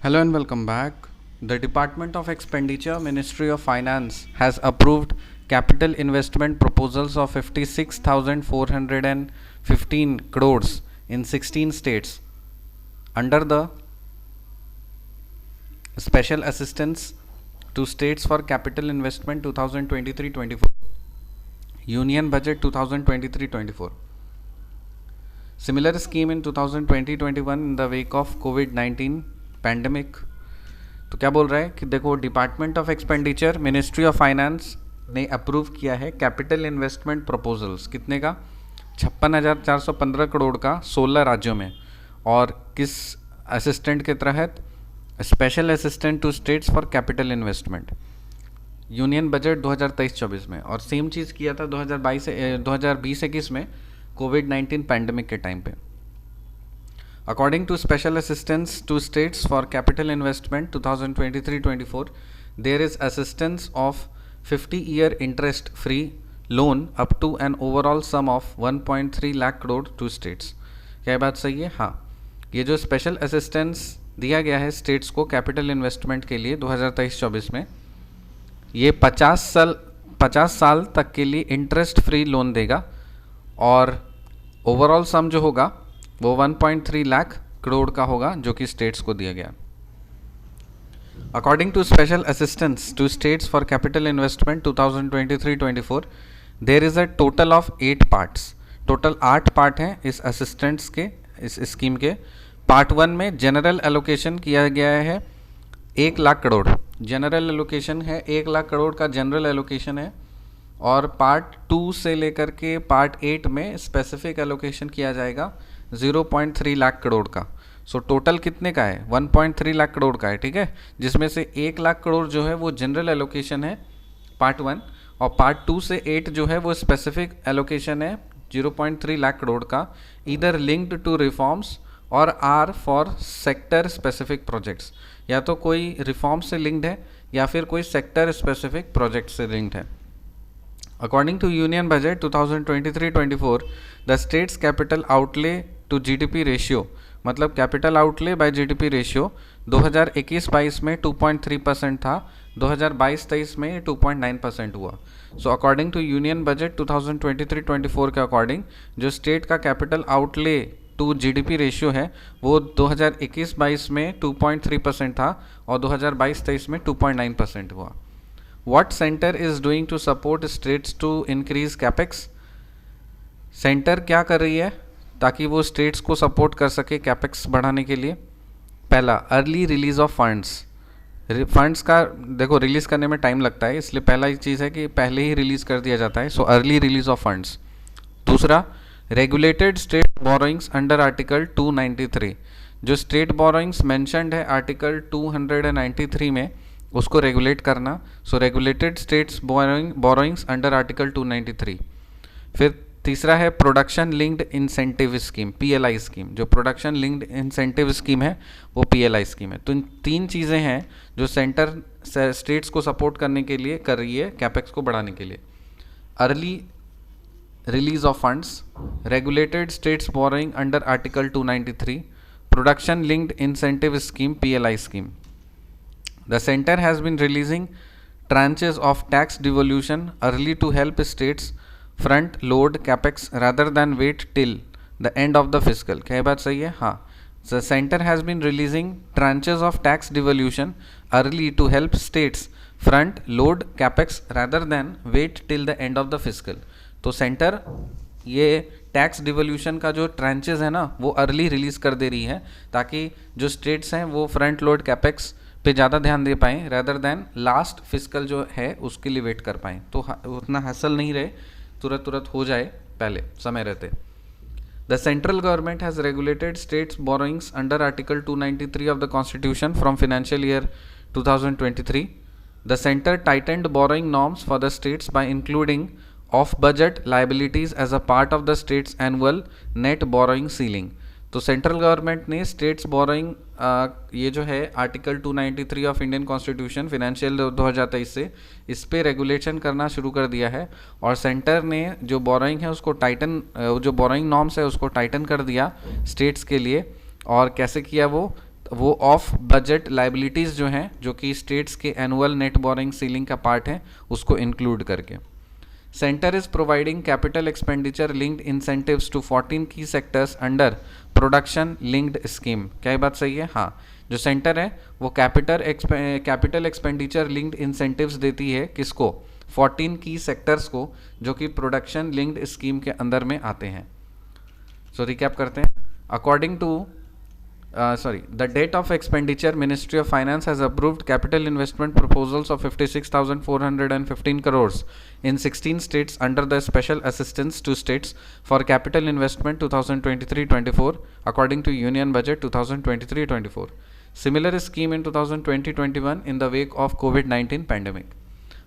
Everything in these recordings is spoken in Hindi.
Hello and welcome back. The Department of Expenditure, Ministry of Finance has approved capital investment proposals of 56,415 crores in 16 states under the Special Assistance to States for Capital Investment 2023-24, Union Budget 2023-24. Similar scheme in 2020-21 in the wake of COVID-19 pandemic. तो क्या बोल रहा है कि देखो, department of expenditure, ministry of finance ने अप्रूव किया है कैपिटल इन्वेस्टमेंट प्रपोजल्स कितने का 56,415 करोड़ का 16 राज्यों में, और किस असिस्टेंट के तहत, special assistant to states for capital investment, union budget 2023-24 में। और सेम चीज़ किया था 2020-21 में कोविड-19 पैंडेमिक के टाइम पे। According to Special Assistance to States for Capital Investment 2023-24, there is assistance of 50-year interest-free loan up to an overall sum of 1.3 lakh crore to states। क्या बात सही है? हाँ, ये जो स्पेशल असिस्टेंस दिया गया है स्टेट्स को कैपिटल इन्वेस्टमेंट के लिए 2023-24 में, ये 50 साल तक के लिए इंटरेस्ट फ्री लोन देगा, और ओवरऑल सम जो होगा वो 1.3 लाख करोड़ का होगा जो कि स्टेट्स को दिया गया। According to special assistance to states for capital investment 2023-24, there is a total of 8 parts. Total 8 part हैं इस असिस्टेंट्स के, इस स्कीम के। पार्ट 1 में जनरल एलोकेशन किया गया है 1 लाख करोड़। जनरल एलोकेशन है 1 लाख करोड़ का जनरल एलोकेशन है, और पार्ट 2 से लेकर के पार्ट 8 में स्पेसिफिक एलोकेशन किया जाएगा 0.3 लाख करोड़ का। सो टोटल कितने का है? 1.3 लाख करोड़ का है, ठीक है, जिसमें से 1 लाख करोड़ जो है वो जनरल एलोकेशन है पार्ट 1, और पार्ट 2 से 8 जो है वो स्पेसिफिक एलोकेशन है 0.3 लाख करोड़ का, ईदर लिंक्ड टू रिफॉर्म्स और or for sector specific projects. या तो कोई रिफॉर्म से लिंक्ड है या फिर कोई सेक्टर स्पेसिफिक प्रोजेक्ट से लिंक्ड है। According to Union Budget 2023-24, the state's capital outlay to GDP ratio, मतलब capital outlay by GDP ratio 2021-22 में 2.3% था, 2022-23 में 2.9% हुआ। So according to union budget 2023-24 के अकॉर्डिंग जो स्टेट का capital outlay to GDP ratio है वो 2021-22 में 2.3% था, और 2022-23 में 2.9% हुआ। What center is doing to support states to increase capex? Centre क्या कर रही है ताकि वो स्टेट्स को सपोर्ट कर सके कैपेक्स बढ़ाने के लिए? पहला, early release of funds. Funds का देखो रिलीज़ करने में टाइम लगता है, इसलिए पहला चीज़ है कि पहले ही रिलीज़ कर दिया जाता है, so early release of funds. दूसरा, regulated state borrowings under article 293। जो स्टेट बोरोइंग्स मैंशनड है आर्टिकल 293 में, उसको रेगुलेट करना। So regulated states borrowings under article 293। फिर तीसरा है production linked incentive scheme, PLI scheme. जो प्रोडक्शन लिंक्ड इंसेंटिव स्कीम है वो पीएलआई स्कीम है। तो इन 3 चीज़ें हैं जो सेंटर स्टेट्स को सपोर्ट करने के लिए कर रही है कैपेक्स को बढ़ाने के लिए। Early release of funds, regulated states borrowing under article 293, production linked incentive scheme, PLI scheme. The center has been releasing tranches of tax devolution early to help states front load capex rather than wait till the end of the fiscal। क्या बात सही है? हाँ, the center has been releasing tranches of tax devolution early to help states front load capex rather than wait till the end of the fiscal। तो सेंटर ये टैक्स डिवोल्यूशन का जो ट्रांचेस है ना वो अर्ली रिलीज कर दे रही है, ताकि जो स्टेट्स हैं वो फ्रंट लोड कैपेक्स पे ज़्यादा ध्यान दे पाएँ रेदर देन लास्ट फिस्कल जो है उसके लिए वेट कर पाएँ, तो उतना हैसल नहीं रहे, तुरंत हो जाए पहले समय रहते। The central government has regulated states borrowings under article 293 of the constitution from financial year 2023। The centre tightened borrowing norms for the states by including of budget liabilities as a part of the states annual net borrowing ceiling. तो सेंट्रल गवर्नमेंट ने स्टेट्स बोरोइंग ये जो है article 293 of Indian constitution financial 2023 से इस पे रेगुलेशन करना शुरू कर दिया है, और सेंटर ने जो बोरोइंग है उसको टाइटन, जो बोरोइंग नॉर्म्स है उसको टाइटन कर दिया स्टेट्स के लिए। और कैसे किया वो वो ऑफ बजट लाइबिलिटीज़ जो हैं, जो कि स्टेट्स के एनुअल नेट बोरिंग सीलिंग का पार्ट है, उसको इंक्लूड करके। Centre is providing capital expenditure linked incentives to 14 key sectors under production linked scheme. क्या ये बात सही है? हाँ, जो सेंटर है वो कैपिटल एक्सपेंडिचर लिंक्ड इंसेंटिव्स देती है किसको? 14 की सेक्टर्स को, जो कि प्रोडक्शन लिंक्ड स्कीम के अंदर में आते हैं। सो रिकैप करते हैं। According to the date of expenditure, Ministry of Finance has approved capital investment proposals of 56,415 crores in 16 states under the special assistance to states for capital investment 2023-24 according to Union Budget 2023-24. Similar scheme in 2020-21 in the wake of COVID-19 pandemic.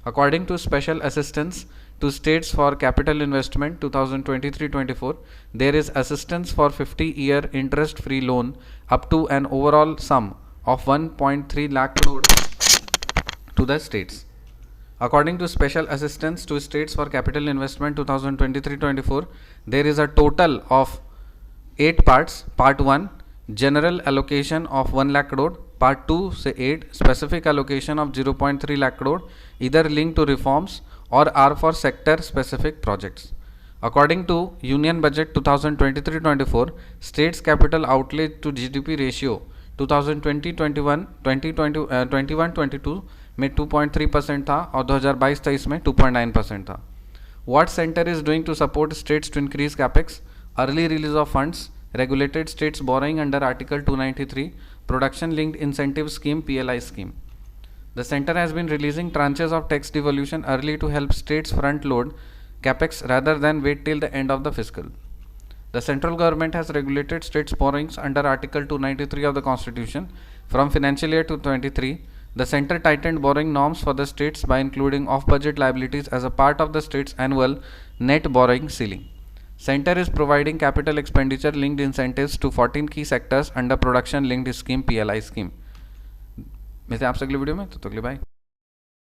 According to special assistance to states for capital investment 2023-24, there is assistance for 50-year interest-free loan up to an overall sum of 1.3 lakh crore to the states. According to special assistance to states for capital investment 2023-24, there is a total of 8 parts. Part 1, general allocation of 1 lakh crore. Part 2 से 8, specific allocation of 0.3 lakh crore, either linked to reforms or are for sector specific projects. According to Union Budget 2023-24, states capital outlay to GDP ratio 2020-21 21-22 में 2.3% था और 2022-23 में 2.9% था. What center is doing to support states to increase capex? Early release of funds, regulated states borrowing under Article 293, production linked incentive scheme PLI scheme. The center has been releasing tranches of tax devolution early to help states front load capex rather than wait till the end of the fiscal. The central government has regulated states borrowings under Article 293 of the Constitution. From financial year 2023, the center tightened borrowing norms for the states by including off-budget liabilities as a part of the state's annual net borrowing ceiling. Center is providing capital expenditure linked incentives to 14 key sectors under production linked scheme PLI scheme. मिलते हैं आपसे अगली वीडियो में, तो अगली बाय।